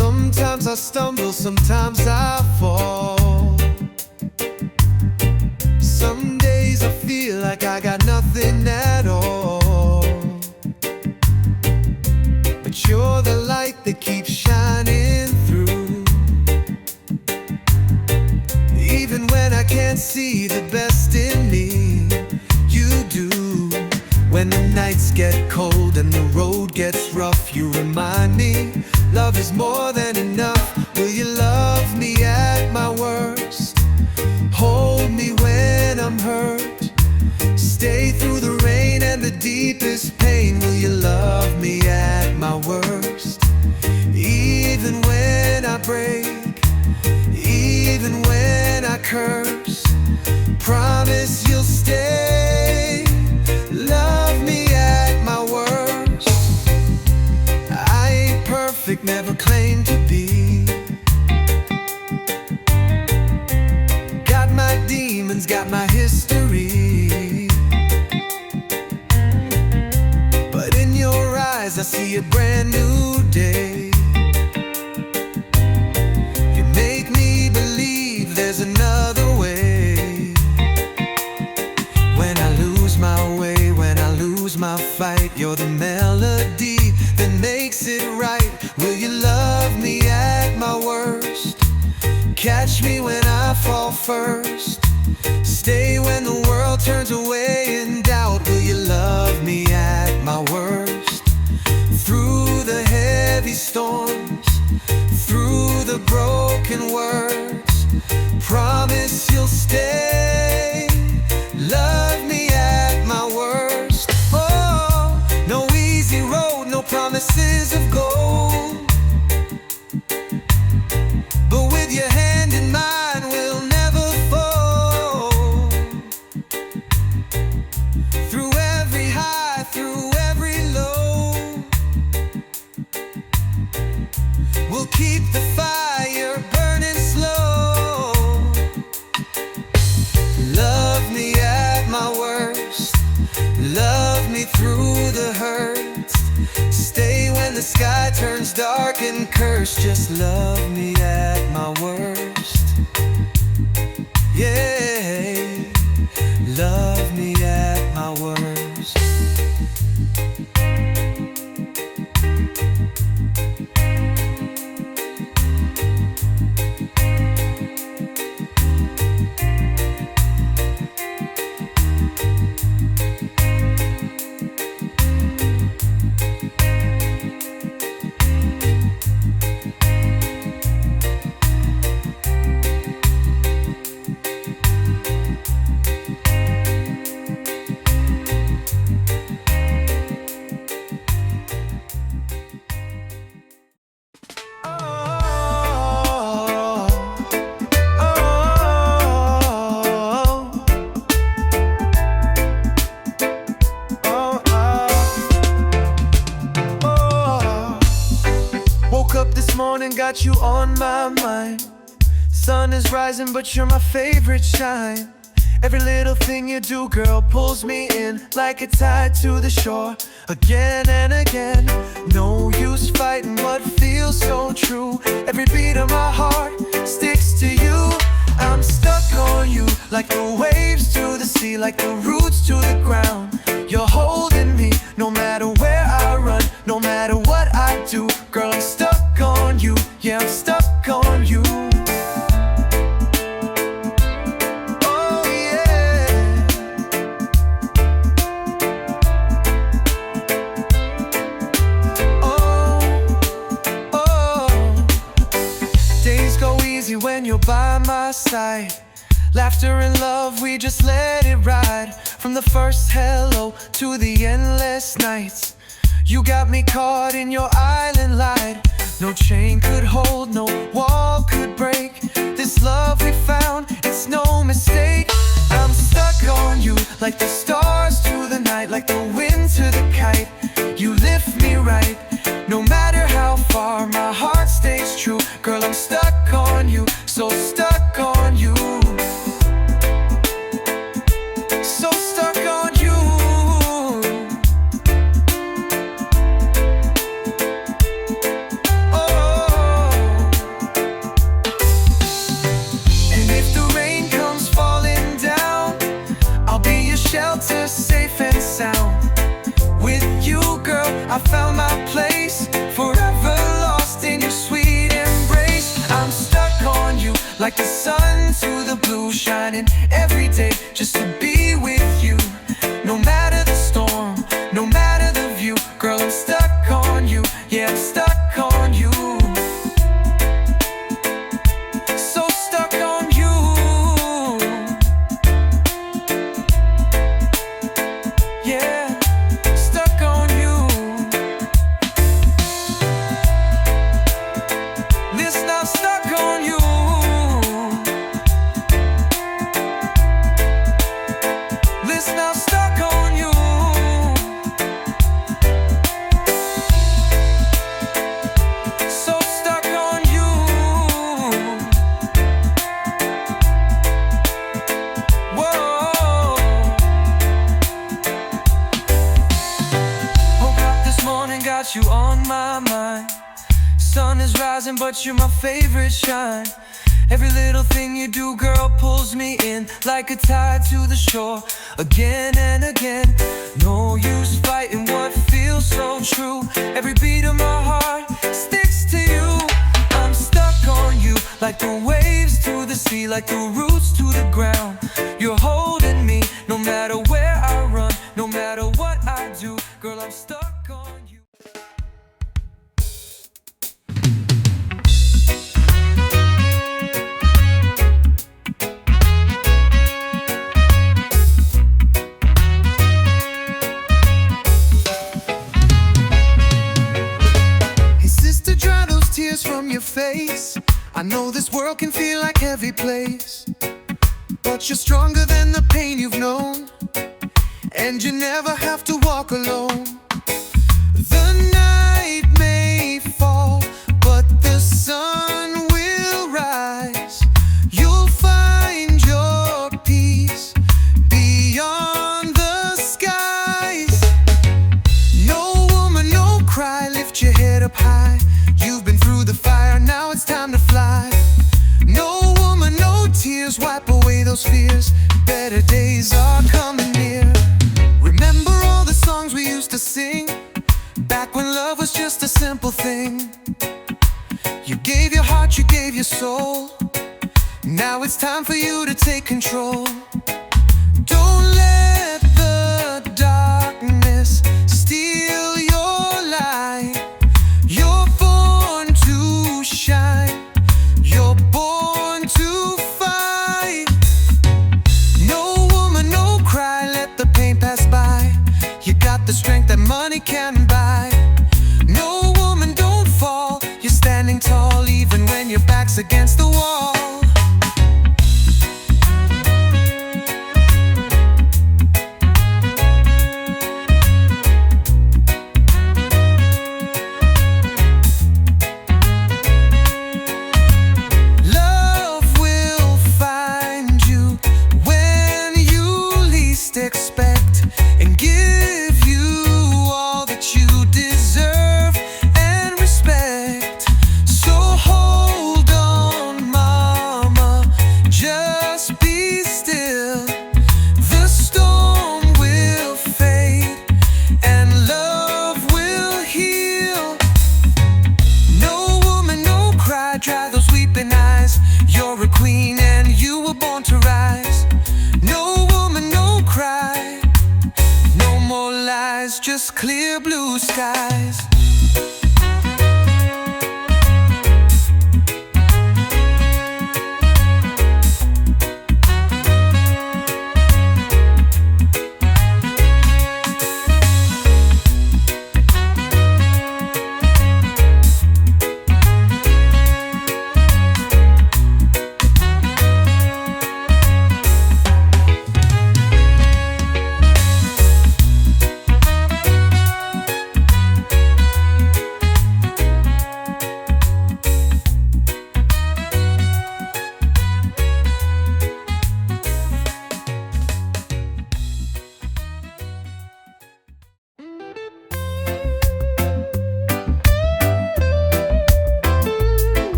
Sometimes I stumble, sometimes I fall. Some days I feel like I got nothing at all. But you're the light that keeps shining through. Even when I can't see the best in me, you do. When the nights get cold and the road gets rough, you remind me love is more than enough. Will you love me at my worst? Hold me when I'm hurt. Stay through the rain and the deepest pain. Will you love me at my worst? Even when I break, even when I curse, promise you'll stay. Love me at my worst. I ain't perfect, never claimed to be. Got my demons, got my history. But in your eyes I see a brand new day. You make me believe there's another way. When I lose my way, when I lose my fight, you're the melody that makes it right. Will you love me at my worst? Catch me when I fall first. Stay when the world turns away in doubt. Will you love me at my worst? Through the heavy storms, through the broken words, promise you'll stay. Love me at my worst. Oh, no easy road, no promises of gold. But with your hand in mine, we'll never fall. Through every high, through every low, we'll keep the fire burning slow. Love me at my worst. Love me through the hurt. Stay when the sky turns dark and cursed. Just love me at my worst. Yeah, love me at my worst. Got you on my mind. Sun is rising, but you're my favorite shine. Every little thing you do, girl, pulls me in like a tide to the shore. Again and again, no use fighting what feels so true. Every beat of my heart sticks to you. I'm stuck on you, like the waves to the sea, like the roots to the ground. You're holding me, no matter where I run, no matter what I do. Girl, I'm stuck on you, yeah, I'm stuck on you. Oh yeah. Oh, oh. Days go easy when you're by my side. Laughter and love, we just let it ride. From the first hello to the endless nights, you got me caught in your island light. No chain could hold, no wall could break. This love we found, it's no mistake. I'm stuck on you, like the stars to the night, like the wind to the kite. You lift me right, no matter how far, my heart stays true. Girl, I'm stuck on you, so stuck on you. So stuck on you. Oh, like the sun to the blue, shining every day just to be with you. No matter the storm, no matter the view, girl, I'm stuck on you. Yeah, I'm stuck on you. So stuck on you. Yeah, stuck on you. Listen, I'm stuck on you. Listen, I'm stuck on you. So stuck on you. Whoa. Woke up this morning, got you on my mind. Sun is rising, but you're my favorite shine. Every little thing you do, girl, pulls me in like a tide to the shore, again and again. No use fighting what feels so true. Every beat of my heart sticks to you. I'm stuck on you, like the waves to the sea, like the roots to the ground. You're holding me, no matter where I run, no matter what I do. Girl, I'm stuck on you. From your face, I know this world can feel like heavy place, but you're stronger than the pain you've known, and you never have to walk alone. The night may fall, but the sun will rise. You'll find your peace beyond the skies. No woman, no cry, lift your head up high. You've been through the fire, now it's time to fly. No woman, no tears, wipe away those fears. Better days are coming near. Remember all the songs we used to sing, back when love was just a simple thing. You gave your heart, you gave your soul. Now it's time for you to take control. Don't let the darkness steal your light. You're born to shine, you're born to fight. No woman, no cry, let the pain pass by. You got the strength that money can buy. No woman, don't fall, you're standing tall even when your back's against the wall. Expect and give you all that you deserve and respect. So hold on, mama, just be still. The storm will fade and love will heal. No woman, no cry, dry those weeping eyes. You're a queen and you were born to rise. No woman, no cry, no more lies, just clear blue skies.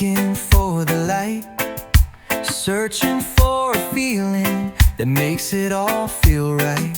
looking for the light, searching for a feeling that makes it all feel right.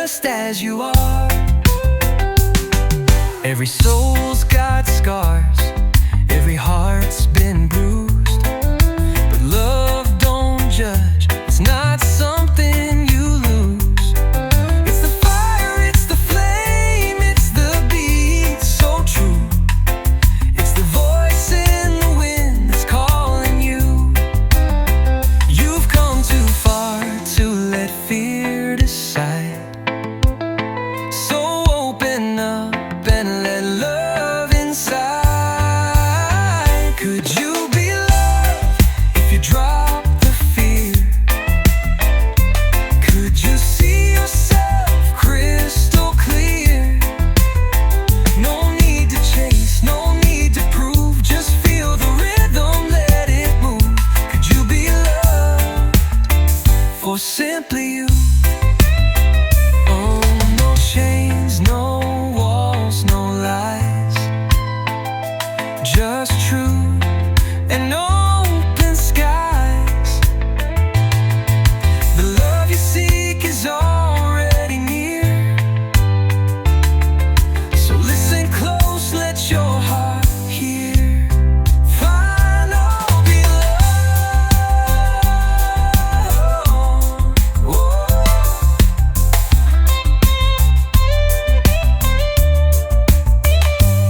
just as you are. Every soul's got scars, every heart's been bruised, but love don't judge, it's not something you lose. It's the fire, it's the flame, it's the beat so true. It's the voice in the wind that's calling you. You've come too far to let fear decide, so open up and let love inside. Could you be loved if you drop the fear? Could you see yourself crystal clear? No need to chase, no need to prove, just feel the rhythm, let it move. Could you be loved for simply you? Oh, no chains, no walls, no lies, just truth and open skies. The love you seek is already near, so listen close, let your heart hear. Find all be loved. Whoa.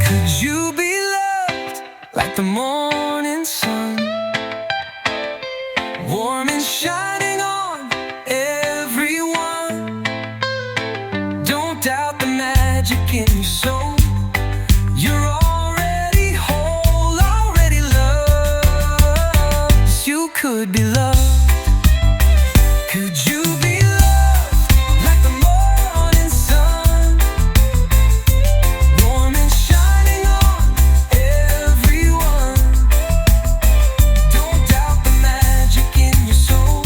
Could you be loved like the morning sun, warm and shining on everyone? Don't doubt the magic in your soul. You're already whole, already loved. Yes, you could be loved. Could you be loved like the morning sun, warm and shining on everyone? Don't doubt the magic in your soul.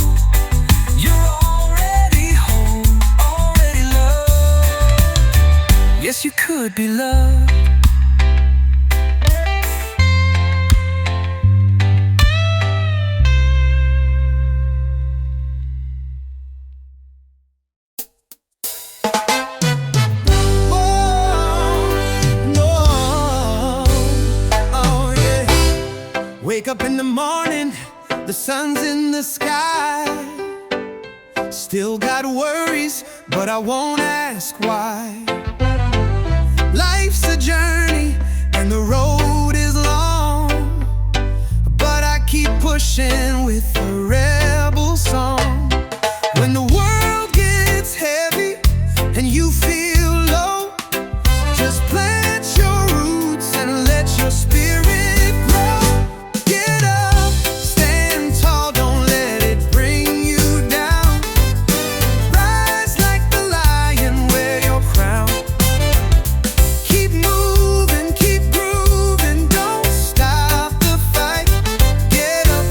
You're already home, already loved. Yes, you could be loved. Wake up in the morning, the sun's in the sky. Still got worries, but I won't ask why. Life's a journey and the road is long, but I keep pushing with a rebel song. When the world gets heavy and you feel low, just plant your roots and let your spirit grow. Get up, stand tall, don't let it bring you down. Rise like the lion, wear your crown. Keep moving, keep grooving, don't stop the fight. Get up,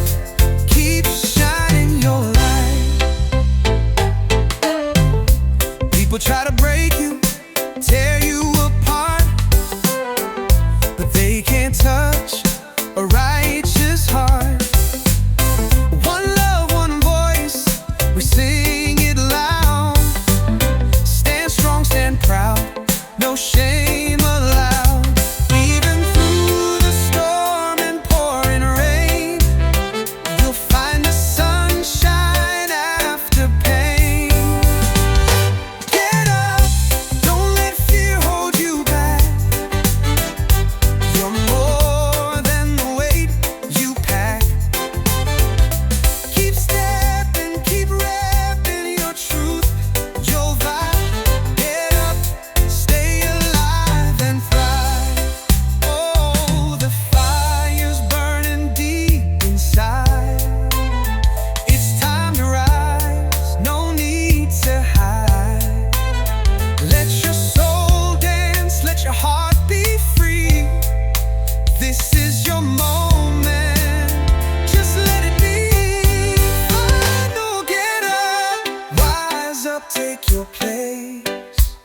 keep shining your light. People try to break you, tear you apart, but they can't touch a righteous heart. One love, one voice, we sing it loud. Stand strong, stand proud, no shame allowed. Even through the storm and pouring rain, you'll find the sunshine after pain. Get up, don't let fear hold you back. You're more than the weight you pack. Keep stepping, keep rapping your truth, your vibe. Get up, stay alive and thrive. Oh, the fire's burning deep inside. It's time to rise, no need to hide. Let your soul dance, let your heart be free. This is your moment, just let it be. Final, get up, rise up, take your place.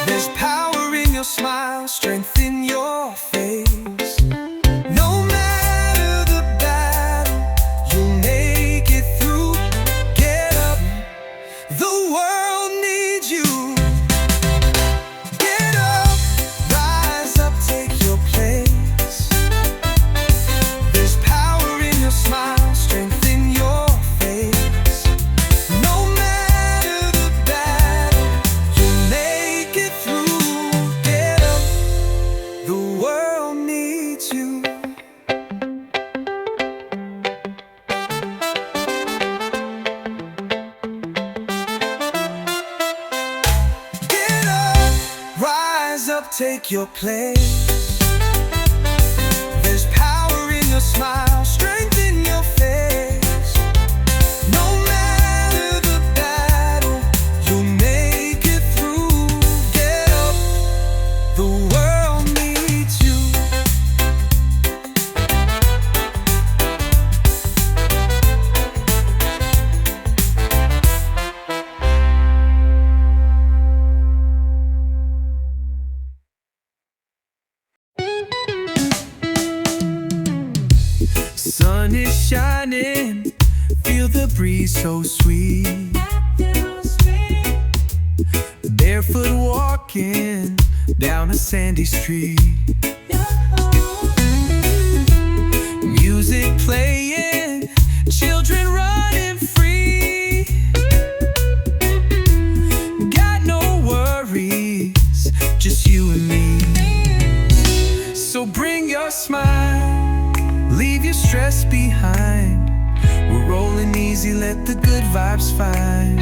There's power in your smile, strength in your face. No matter the battle, you'll make it through. Get up, the world needs take your place. There's power in your smile, strength in your face. No matter the battle, you'll make it through. Get up, the world needs you. Sun is shining, feel the breeze so sweet. Barefoot walking down a sandy street. Music playing, children running free. Got no worries, just you and me. So bring your smile, leave your stress behind. We're rolling easy, let the good vibes find.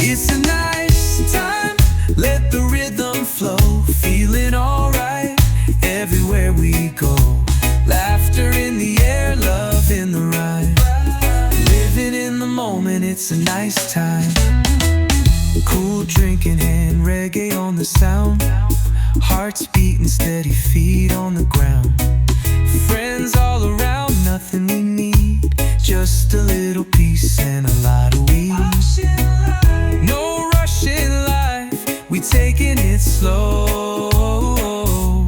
It's a nice time, let the rhythm flow. Feeling alright everywhere we go. Laughter in the air, love in the rhyme. Living in the moment, it's a nice time. Cool drinking and reggae on the sound. Hearts beating steady, feet on the ground. Friends all around, nothing we need, just a little peace and a lot of weed. No rush in life, we taking it slow.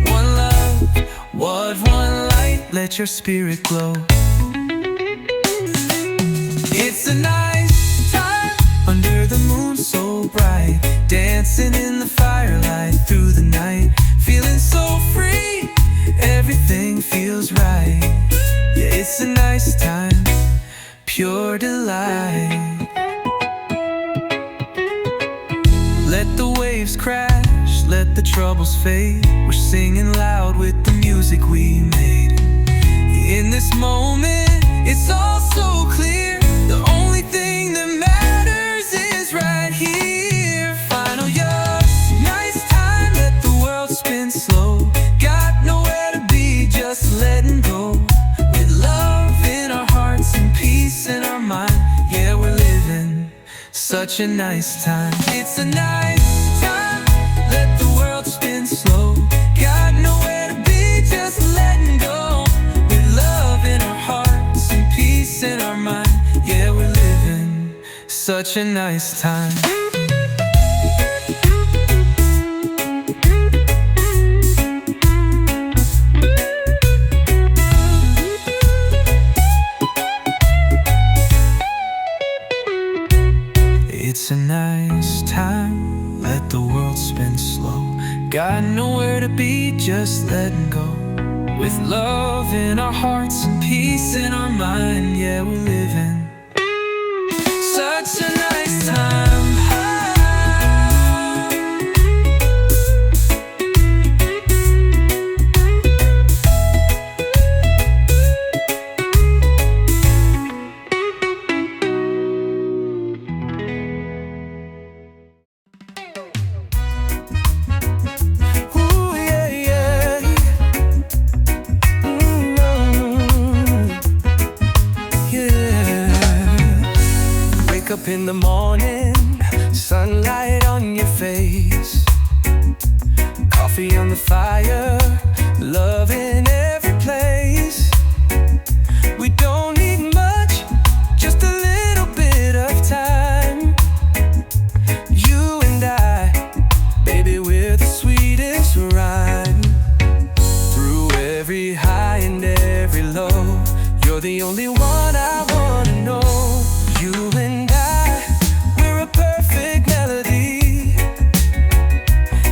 One love, one light, let your spirit glow. It's a nice time, under the moon so bright. Dancing in the firelight through the night. Feeling so free, everything feels right. Yeah, it's a nice time, pure delight. Let the waves crash, let the troubles fade. We're singing loud with the music we made. In this moment, it's all so clear. The only thing that matters is right here. Final years, nice time, let the world spin slow. Got nowhere to be, just letting go. With love in our hearts and peace in our mind. Yeah, we're living such a nice time. It's a nice time, let the world spin slow. Got nowhere to be, just letting go. With love in our hearts and peace in our mind. Yeah, we're living such a nice time. It's a nice time, let the world spin slow. Got nowhere to be, just letting go. With love in our hearts and peace in our mind. Yeah, we're living such a nice time. Up in the morning, sunlight on your face, coffee on the fire, love in every place. We don't need much, just a little bit of time. You and I, baby, we're the sweetest rhyme. Through every high and every low, you're the only one I wanna know. You and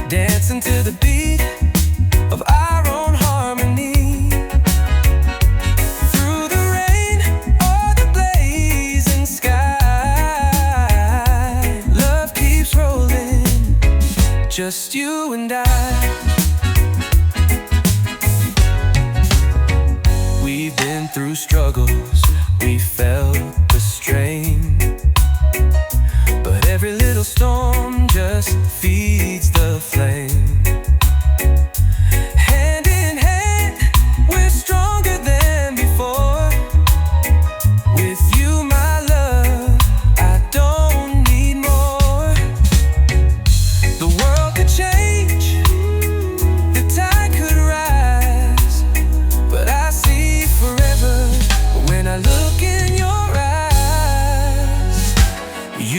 dancing to the beat of our own harmony. Through the rain or the blazing sky, love keeps rolling, just you and I. We've been through struggles, we felt the strain, but every little storm just feeds the flame.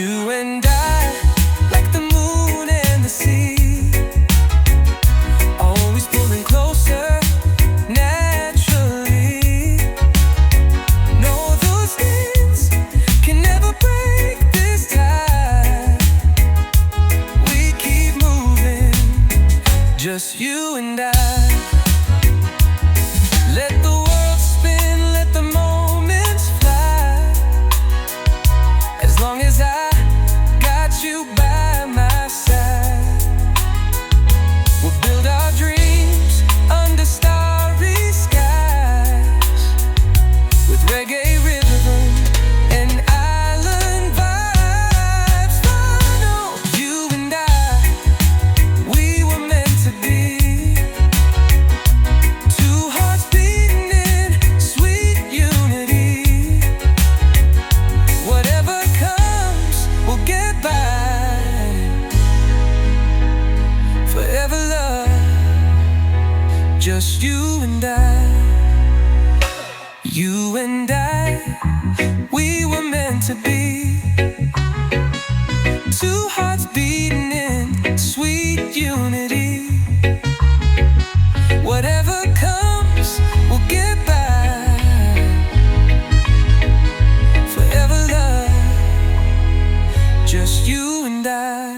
You and I, like the moon and the sea, always pulling closer naturally. No, those things can never break this tie. We keep moving, just you and I. Let the world spin, let the moments fly. As long as I got you by my side, we'll build our dreams under starry skies, with reggae rhythm and island vibes. Final, you and I, we were meant to be. Two hearts beating in sweet unity. Whatever comes, we'll get by. Forever love, just you and I. You and I, we were meant to be. Two hearts beating in sweet unity. Whatever comes, we'll get by. Forever love, just you and I.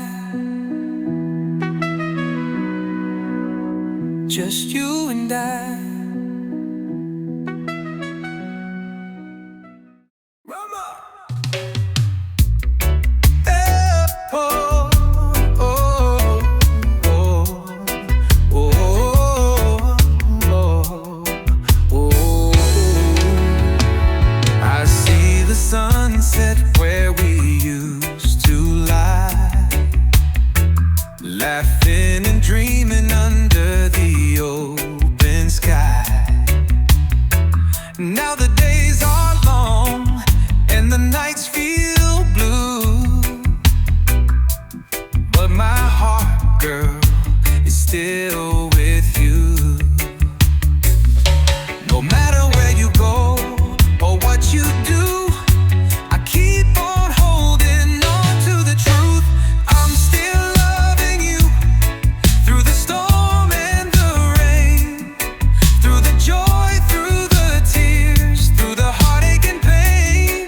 Just you and I. I see the sunset where we used to lie, laughing and dreaming under the open sky. Now the days are long and the nights feel blue, but my heart, girl, is still with you. No matter where you go or what you do, I keep on holding on to the truth. I'm still loving you through the storm and the rain, through the joy, through the tears, through the heartache and pain.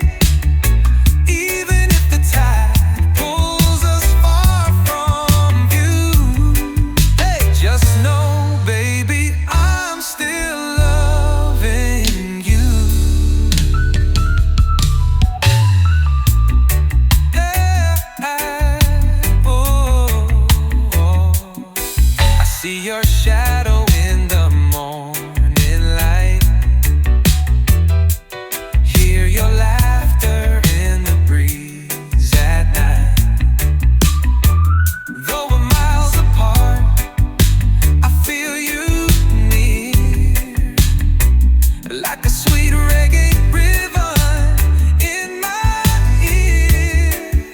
Even if the tide pulls us far from you, hey, just know, baby, I'm still loving you. I see your shadow in the morning light, hear your laughter in the breeze at night. Though we're miles apart, I feel you near, like a sweet reggae river in my ear.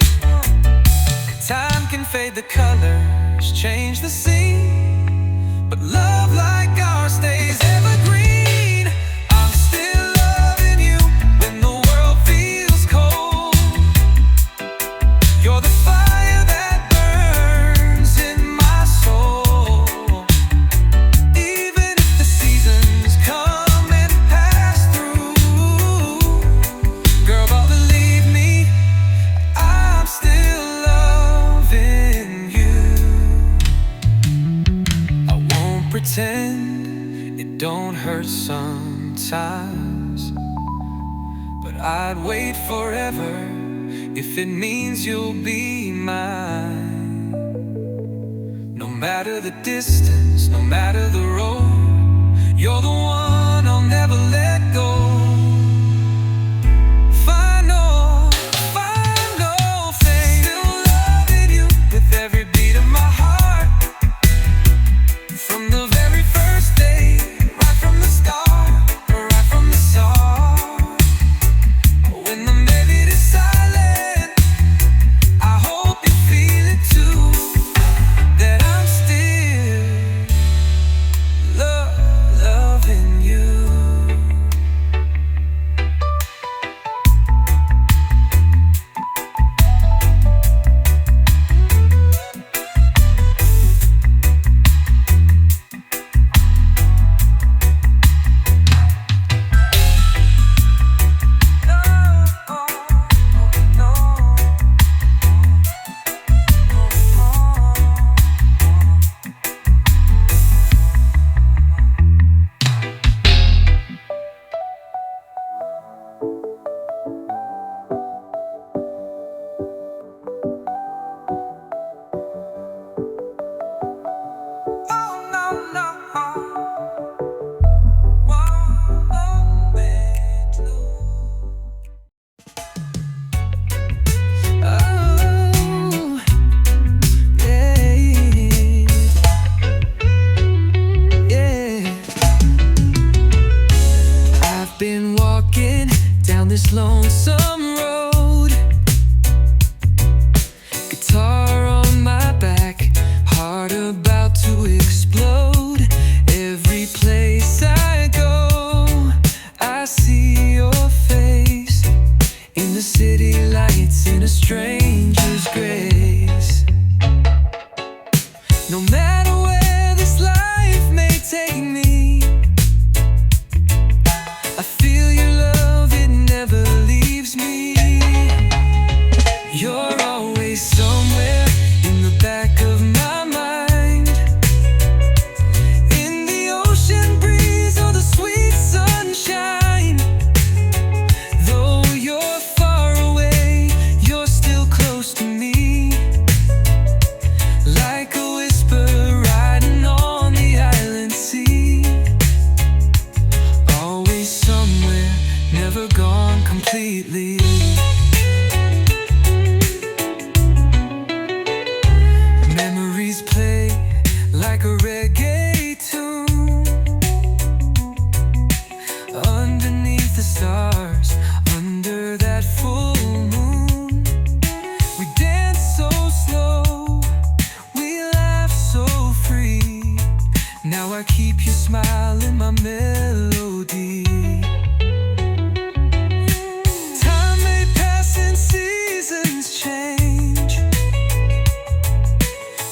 Time can fade the colors, change the scene, but love like ours stays evergreen. I'm still loving you when the world feels cold. You're the fire that burns in my soul. Even if the seasons come and pass through, girl, but believe me, I'm still loving you. I won't pretend it don't hurt sometimes, but I'd wait forever if it means you'll be mine. No matter the distance, no matter the road, you're the one I'll never let go. Final, final thing, still loving you with every beat of my heart. From the very first day, right from the start, right from the start. When the melody is silent, I hope you feel it too, that I'm still loving you. smile in my melody. Time may pass and seasons change,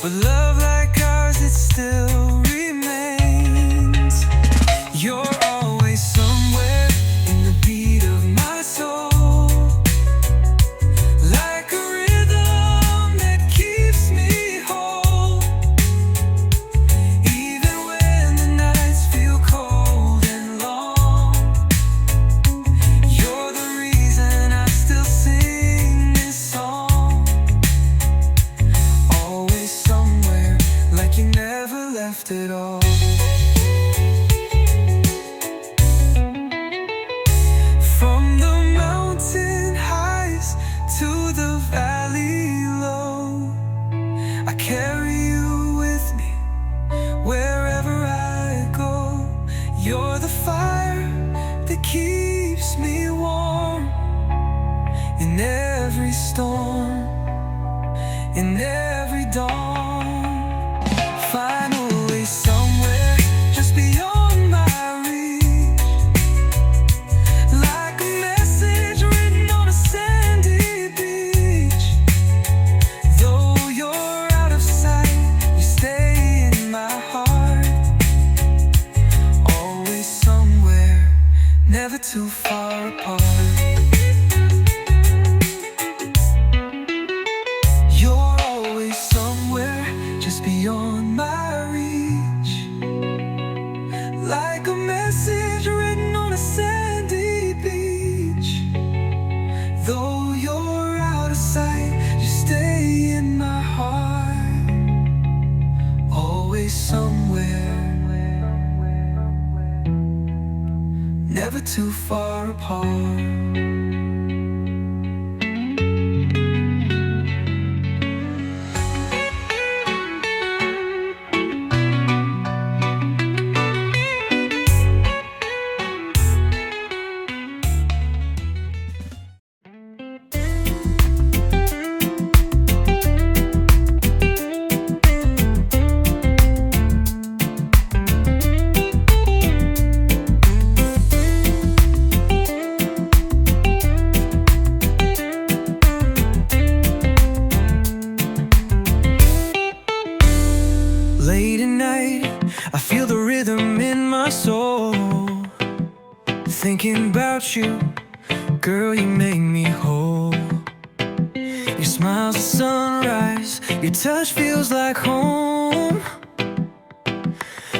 but love like ours, it still remains. You're always somewhere in the beat of my soul, like a rhythm that keeps me whole. Even when the nights feel cold and long, you're the reason I still sing this song. Always somewhere, like you never left at all. From the mountain highs to the valley low, I carry you with me wherever I go. You're the fire that keeps me warm in every storm, in every dawn. Finally somewhere just beyond my reach, like a message written on a sandy beach. Though you're out of sight, you stay in my heart. Always somewhere, never too far apart. You're always somewhere just beyond my reach, like a message written on a sandy beach. Though you're out of sight, you stay in my heart. Always somewhere, never too far apart. Late at night, I feel the rhythm in my soul. Thinking about you, girl, you make me whole. Your smile's a sunrise, your touch feels like home.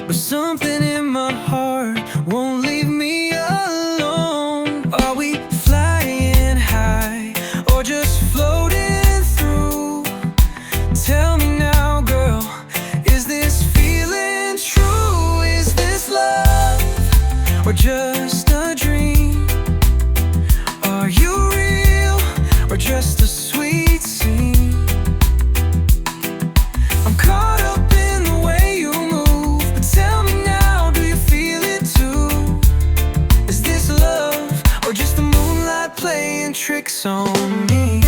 But something in my heart won't leave me alone. Are we flying high or just floating through? Tell me now, girl, is this feeling true? Is this love or just a dream? Are you real or just a sweet scene? I'm caught up in the way you move, but tell me now, do you feel it too? Is this love or just the moonlight playing tricks on me?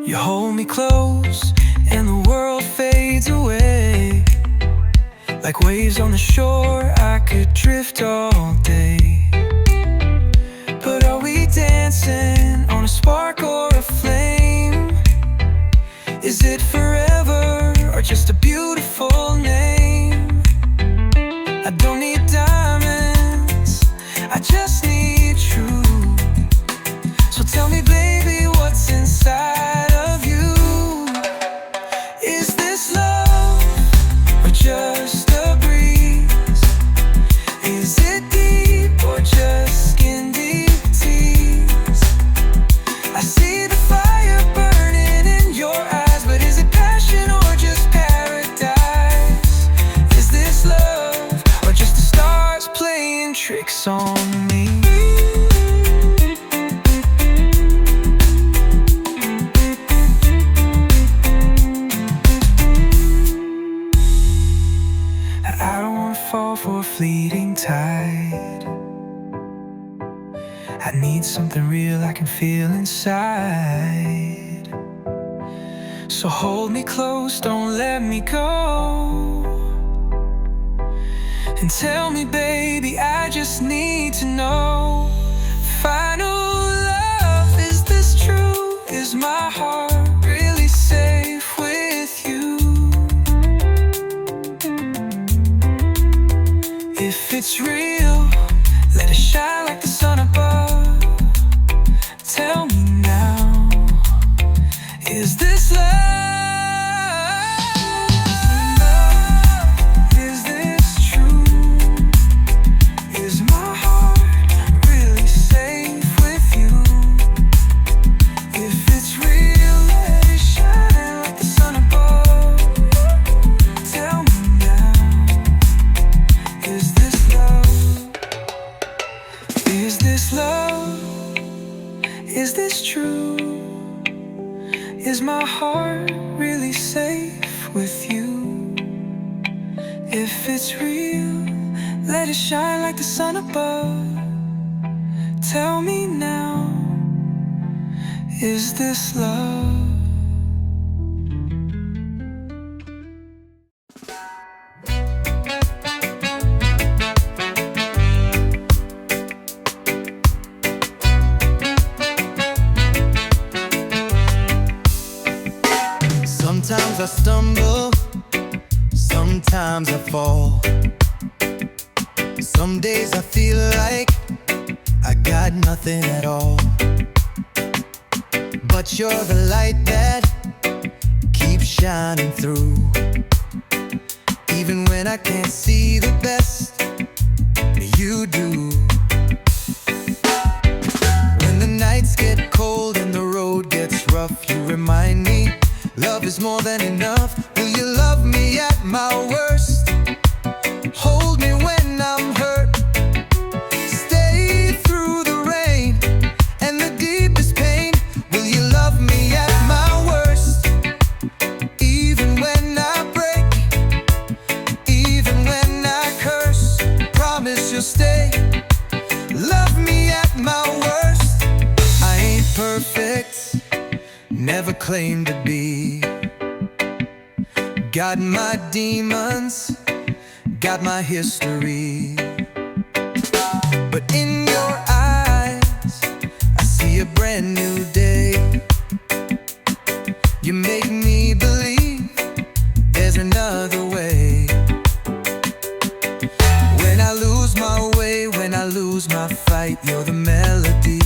You hold me close and the world fades away. Like waves on the shore, I could drift all day. But are we dancing on a spark or a flame? Is it forever or just a beautiful name? I don't need diamonds, I just need truth. So tell me, baby, what's inside of you? Is this love or just a breeze? Is it deep or just skin deep tease? I see the fire burning in your eyes, but is it passion or just paradise? Is this love or just the stars playing tricks on me? I don't wanna fall for a fleeting tide. I need something real I can feel inside. So hold me close, don't let me go. And tell me, baby, I just need to know. Final love, is this true? Is my heart really safe with you? If it's real, let it shine like the sun above. Tell me now, is this love? Is this true? Is my heart really safe with you? If it's real, let it shine like the sun above. Tell me now, is this love? Is this love? Is this true? Is my heart really safe with you? If it's real, let it shine like the sun above. Tell me now, is this love? Sometimes I stumble, sometimes I fall. Some days I feel like I got nothing at all. But you're the light that keeps shining through. Even when I can't see the best, you do. When the nights get cold and the road gets rough, you remind me love is more than enough. Will you love me at my worst? Hold me when I'm hurt. Stay through the rain and the deepest pain. Will you love me at my worst? Even when I break, even when I curse, promise you'll stay. Love me at my worst. I ain't perfect, never claimed to be. Got my demons, got my history. But in your eyes, I see a brand new day. You make me believe there's another way. When I lose my way, when I lose my fight, you're the melody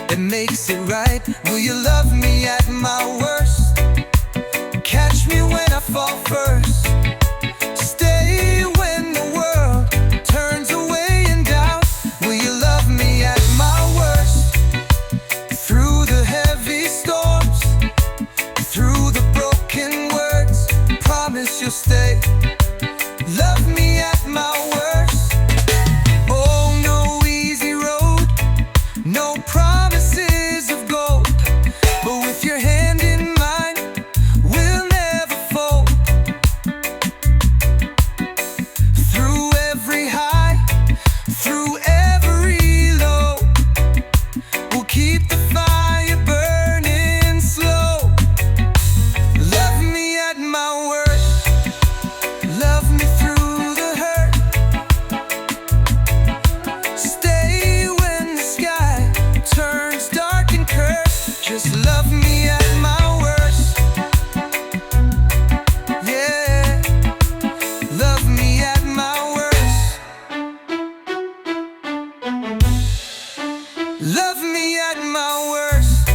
that makes it right. Will you love me at my worst? Catch me when I fall first. Stay when the world turns away in doubt. Will you love me at my worst? Through the heavy storms, through the broken words, promise you'll stay. Love me at my worst. Oh, no easy road, no promises of gold, but with your hand in mine, we'll never fold. Through every high, through every low, we'll keep the fire burning slow. Love me at my worst. Love me through the hurt. Stay when the sky turns dark and cursed. Just love me at my worst. Yeah, love me at my worst. Love me at my worst.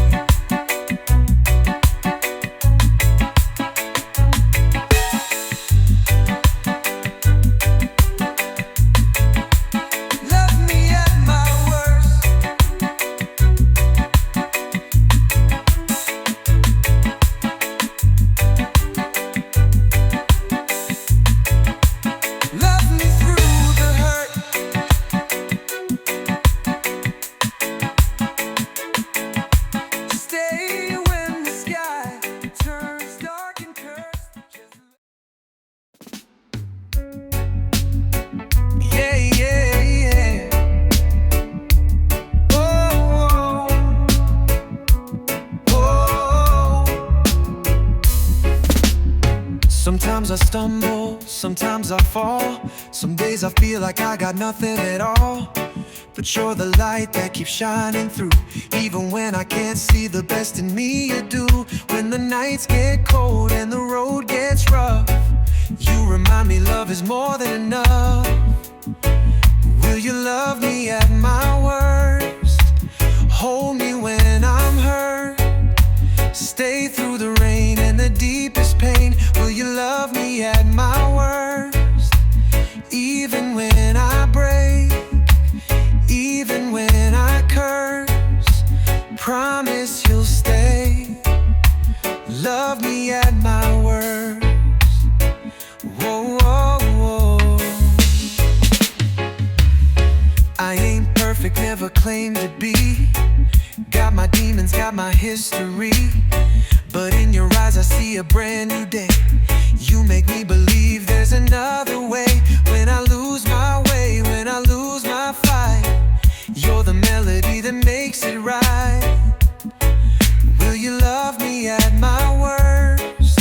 Love me at my worst. Love me through the hurt. stumble, sometimes I fall. Some days I feel like I got nothing at all. But you're the light that keeps shining through. Even when I can't see the best in me, you do. When the nights get cold and the road gets rough, you remind me love is more than enough. Will you love me at my worst? Hold me when I'm hurt. Stay through the rain and the deepest pain. Will you love me at my worst? Even when I break, even when I curse, promise you'll stay. Love me at my worst. Whoa, whoa, whoa. I ain't perfect, never claimed to be. Got my demons, got my history. But in your eyes I see a brand new day. You make me believe there's another way. When I lose my way, when I lose my fight, you're the melody that makes it right. Will you love me at my worst?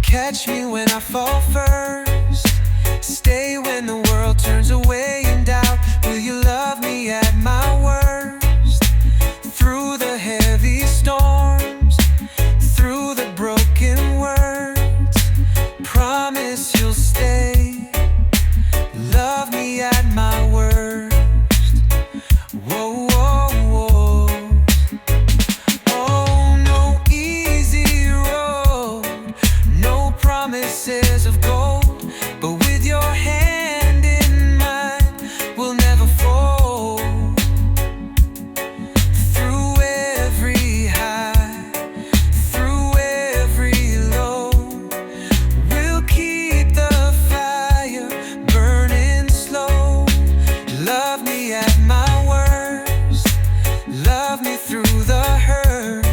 Catch me when I fall first. Stay when the world turns away in doubt. Will you love me at my worst? Through the heavy storms, through the broken words, promise you'll stay. Love me at my worst. Whoa, whoa, whoa. Oh, no easy road, no promises of gold, but with your hand in mine, we'll never fold. Through every high, through every low, we'll keep the fire burning slow. Love me at my worst, love me through the hurt.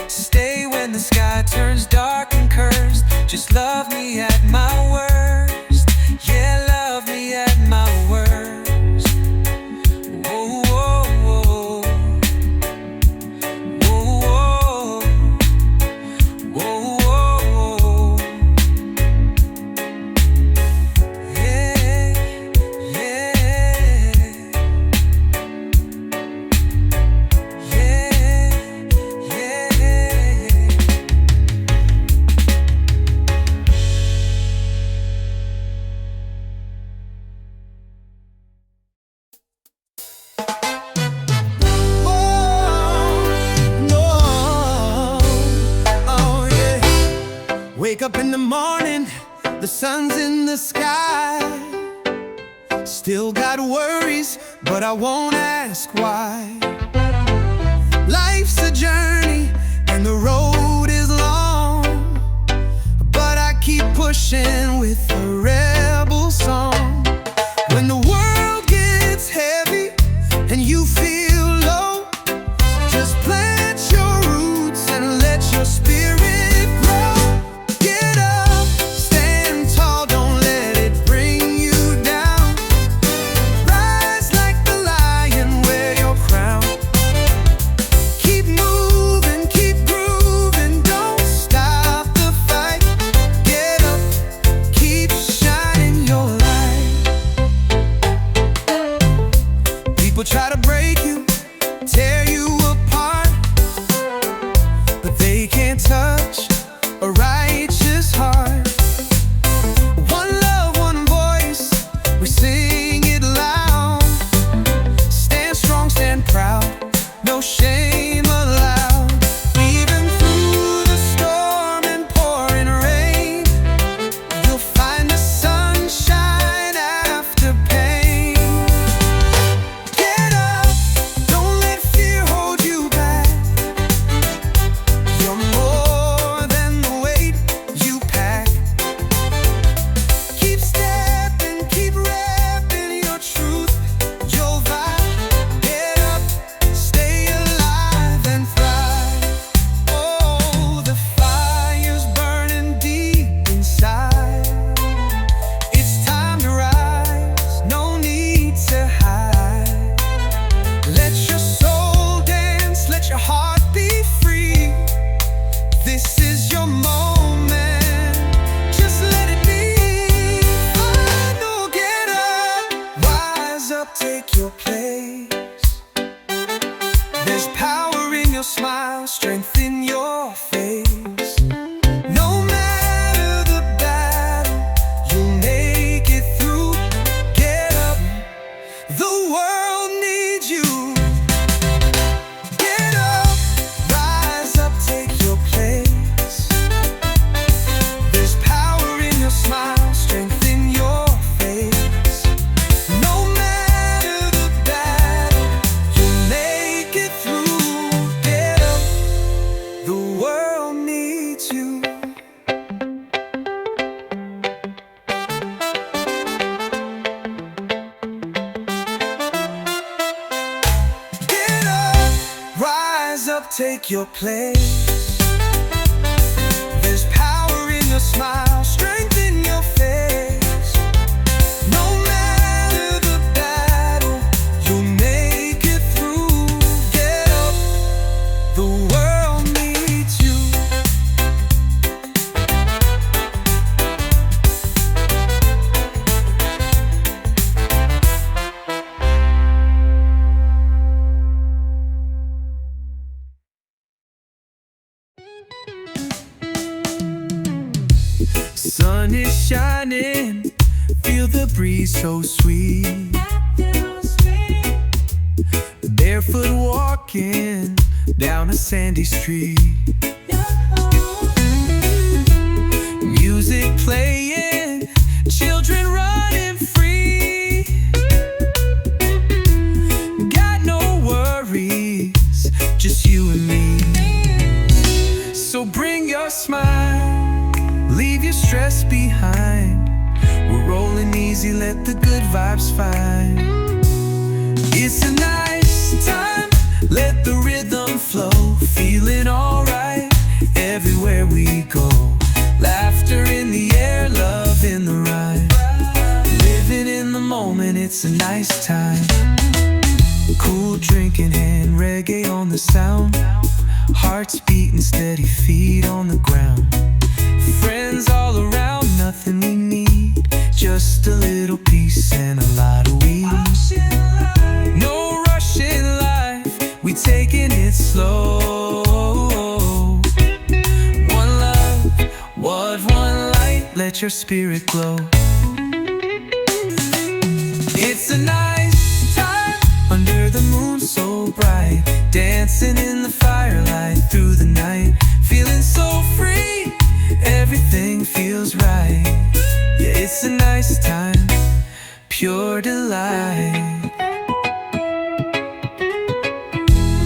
Stay when the sky turns dark and cursed. Just love me at my worst. Yeah, love me at my worst. Whoa, whoa, whoa. Whoa, whoa. Whoa, whoa. Yeah, yeah. Wake up in the morning, the sun's in the sky. Still got worries, but I won't ask why. Life's a journey and the road is long, but I keep pushing with a rebel song. When the world gets heavy and you feel low, just plant your roots and let your spirit grow. Get up, stand tall, don't let it bring you down. Rise like the lion, wear your crown. Keep moving, keep grooving, don't stop the fight. Get up, keep shining your light. People try to break you, tear you apart, but they can't touch a righteous heart. One love, one voice, we sing it loud. Stand strong, stand proud, no shame allowed. Even through the storm and pouring rain, you'll find the sunshine after pain. Get up, up, take your place. There's power in your smile, strength in your face. No matter the battle, you'll make it through. Get up, the world needs you. Get up, rise up, take your place. There's power in your smile, strength in your face. No matter the battle, you'll make it through. Get up, the world needs you. Get up, rise up, take your place. There's power in your smile, strength in your face. No matter the battle, you'll make it through. Get up, the world needs you. Sun is shining, feel the breeze so sweet. Barefoot walking down a sandy street. Music playing, children running free. Got no worries, just you and me. So bring your smile, leave your stress behind. We're rolling easy, let the good vibes find. It's a nice time, let the rhythm flow. Feeling alright everywhere we go. Laughter in the air, love in the rhyme. Living in the moment, it's a nice time. Cool drink in hand, reggae on the sound. Hearts beating steady, feet on the ground. Friends all around, nothing we need. Just a little peace and a lot of weed. No rush in life, we taking it slow. One love, one light, let your spirit glow. It's a nice time, under the moon so bright. Dancing in the firelight through the night. Feeling so free, everything feels right. Yeah, it's a nice time, pure delight.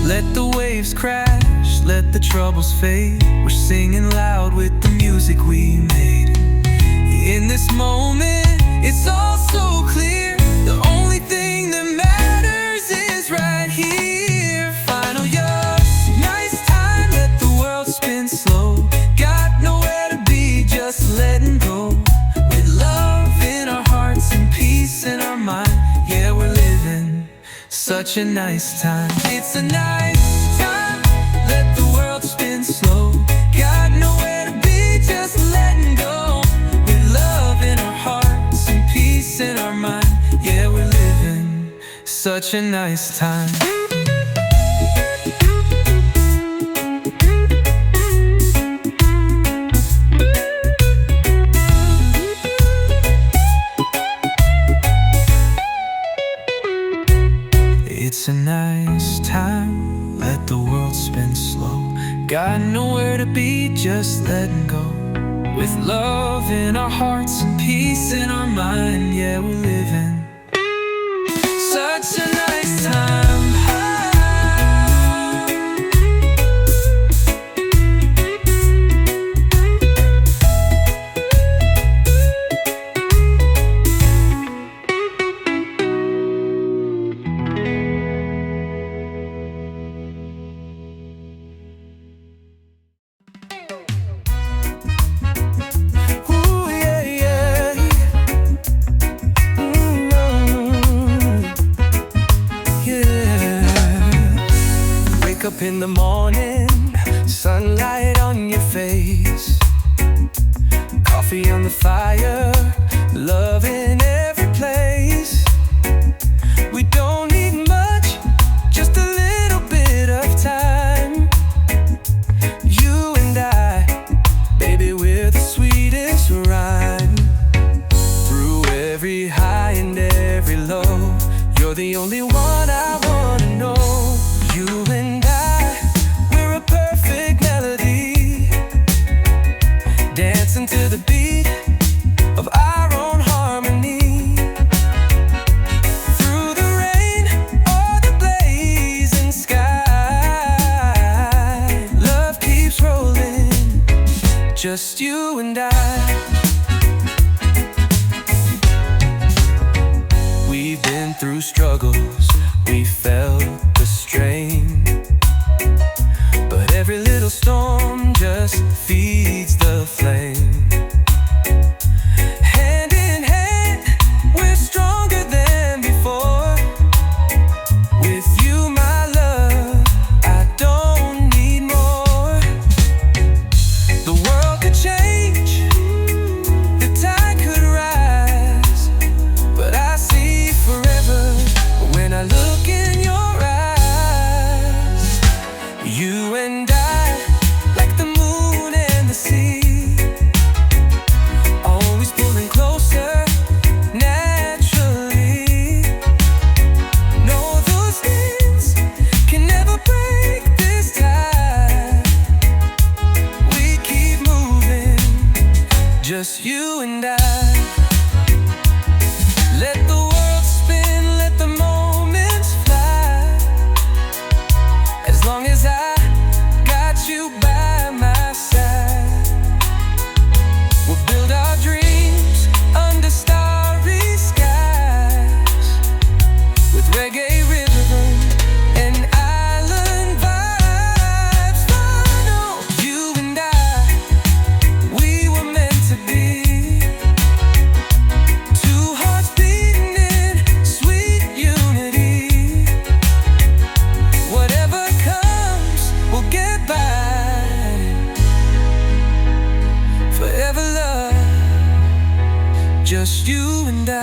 Let the waves crash, let the troubles fade. We're singing loud with the music we made. In this moment, it's all so clear. The only thing that matters is right here. Final year, nice time, let the world spin slow. Got nowhere to be, just letting go. With love in our hearts and peace in our mind. Yeah, we're living such a nice time. It's a nice time, let the world spin slow. Got nowhere to be, just letting go. With love in our hearts and peace in our mind. Yeah, we're living such a nice time. It's a nice time, let the world spin slow. Got nowhere to be, just letting go. With love in our hearts and peace in our mind. Yeah, we're living such a nice time. Up in the morning, sunlight on your face, coffee on the fire, love in every place. the only one I wanna know. You and I, we're a perfect melody, dancing to the beat of our own harmony. Through the rain or the blazing sky, love keeps rolling, just you and I. We've been through struggles, we felt the strain, but every little storm just feeds the flame. Hand in hand, we're stronger than before. With you, my love, I don't need more. The world could change, the tide could rise, but I see forever when I look in your eyes. You and I, like the moon and the sea, always pulling closer naturally. No, those things can never break this tie. We keep moving, just you and I. Let the world spin, let the moments fly. As long as I got you by my side, we'll build our dreams under starry skies, with reggae rhythm and island vibes. Final, you and I, we were meant to be. Two hearts beating in sweet unity. Whatever comes, we'll get by. Forever love, just you and I.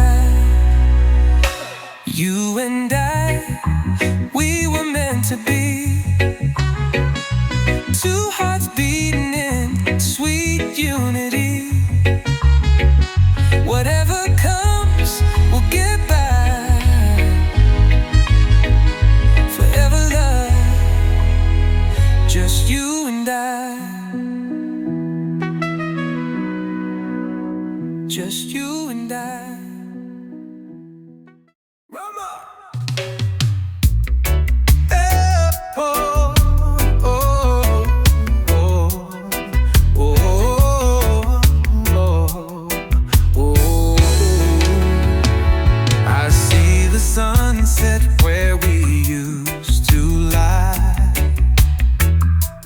You and I, we were meant to be. Two hearts beating in sweet unity. Whatever comes, we'll get by. Forever love, just you and I. Just you and I. I see the sunset where we used to lie,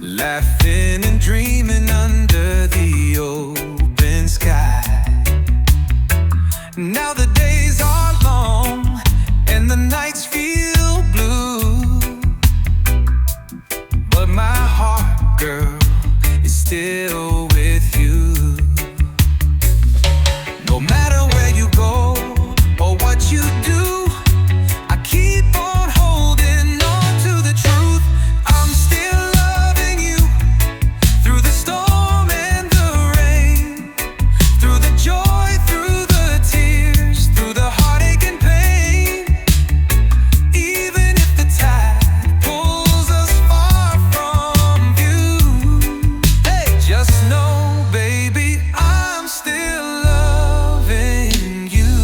laughing and dreaming under the open sky. Now the days are long and the nights feel blue, but my heart, girl, is still with you. No matter where you go or what you do, I keep on holding on to the truth. I'm still loving you through the storm and the rain, through the joy, through the tears, through the heartache and pain. Even if the tide pulls us far from you, hey, just know, baby, I'm still loving you.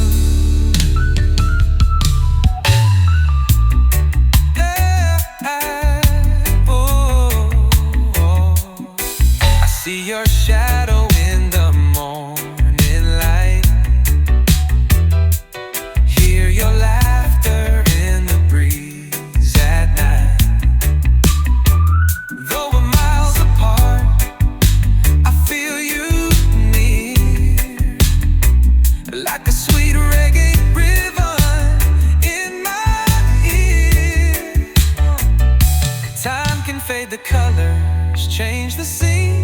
I see your shadow in the morning light, hear your laughter in the breeze at night. Though we're miles apart, I feel you near, like a sweet reggae rhythm in my ear. Time can fade the colors, change the scene,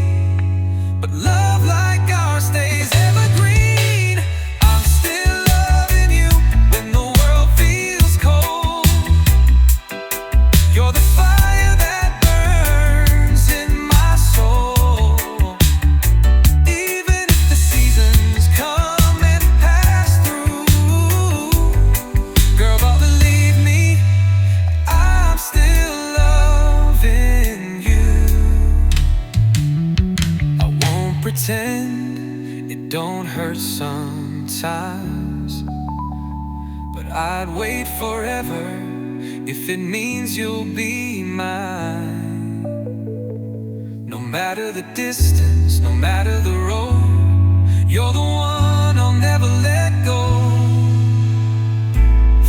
but love like ours stays evergreen. I'm still loving you when the world feels cold. You're the fire that burns in my soul. Even if the seasons come and pass through, girl, but believe me, times, but I'd wait forever if it means you'll be mine. No matter the distance, no matter the road, you're the one I'll never let go.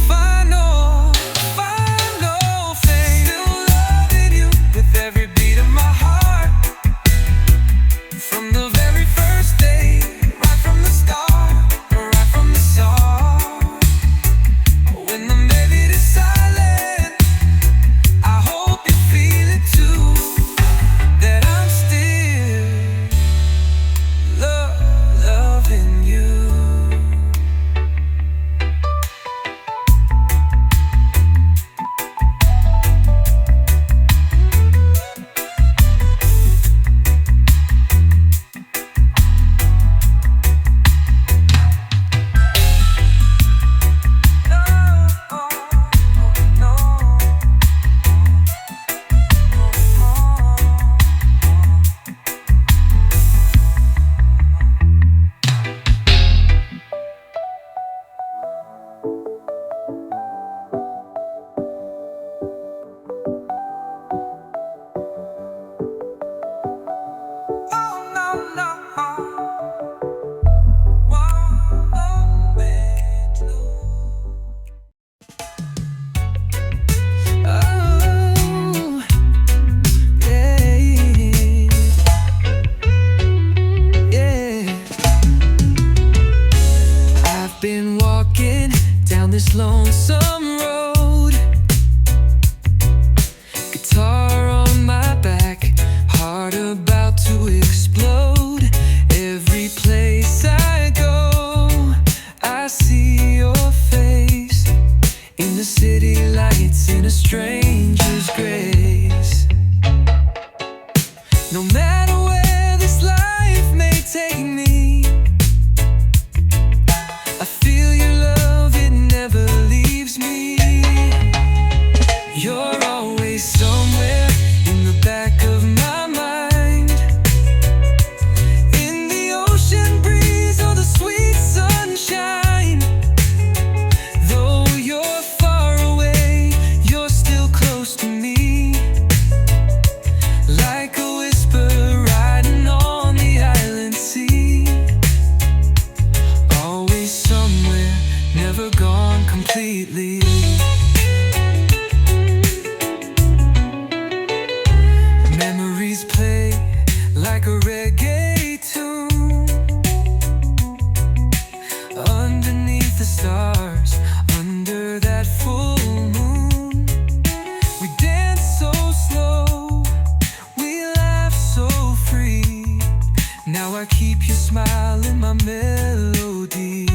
Final thing, still loving you with every beat of my heart. From the very first day, right from the start, right from the start. When the melody is silent, I hope you feel it too, that I'm still loving you. Been walking down this lonesome road, guitar on my back, heart about to explode. Every place I go, I see your face in the city lights, in a stranger's grace. No matter where this life may take me, I feel your love, it never leaves me. You're always somewhere in the back of my mind, in the ocean breeze or the sweet sunshine. Though you're far away, you're still close to me, like a whisper riding on the island sea. Always somewhere, never gone completely. Memories play like a reggae tune underneath the stars, under that full moon. We dance so slow, we laugh so free. Now I keep your smile in my melody.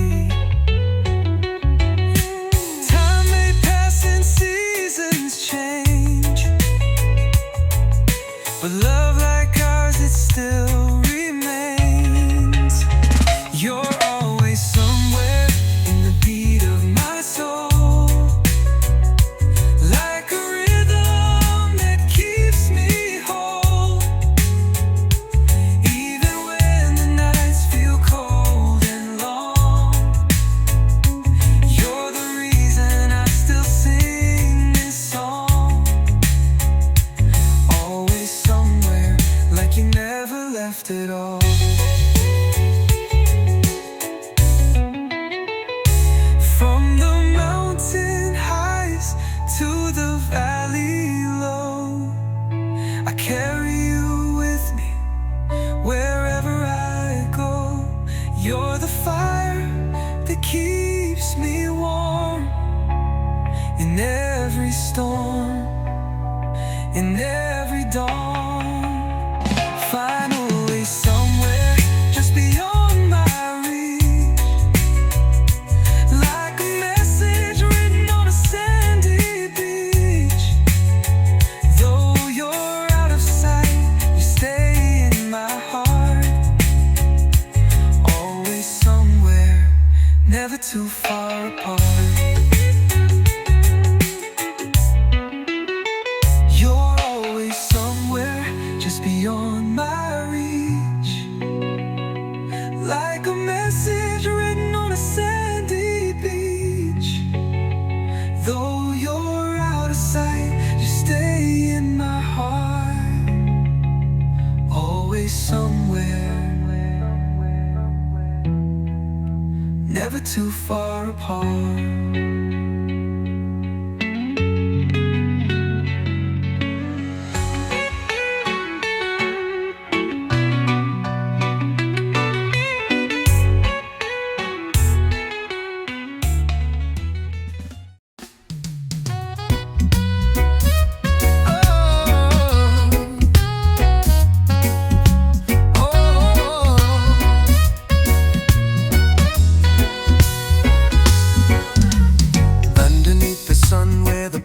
Time may pass and seasons change, but love like ours, it still remains. You're always somewhere in the beat of my soul, like a rhythm that keeps me whole. Even when the nights feel cold and long, you're the reason I still sing this song. Always somewhere, like you never left at all. From the mountain highs to the valley low, I carry you with me wherever I go. You're the fire that keeps me warm in every storm, in every dawn. Finally somewhere just beyond my reach, like a message written on a sandy beach. Though you're out of sight, you stay in my heart. Always somewhere, never too far apart. You're always Though you're out of sight, you stay in my heart, always somewhere, never too far apart.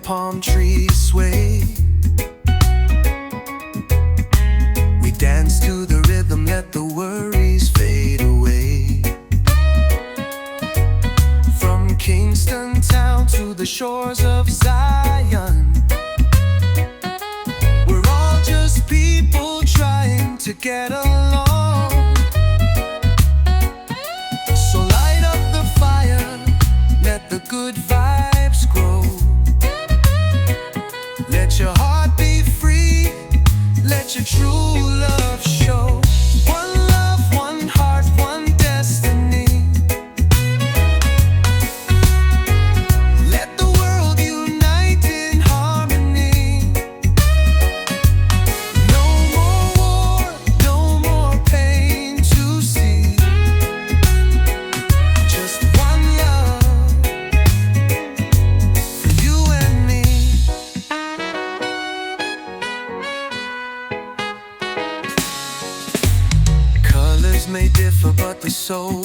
Palm trees sway, we dance to the rhythm, let the worries fade away. From Kingston town to the shores of Zion, we're all just people trying to get along. So light up the fire, let the good vibes grow. Let your heart be free, let your true love show. One love, one heart, one destiny. Let the world unite in harmony. No more war, no more pain to see. Just one love for you and me. Colors may differ, but the soul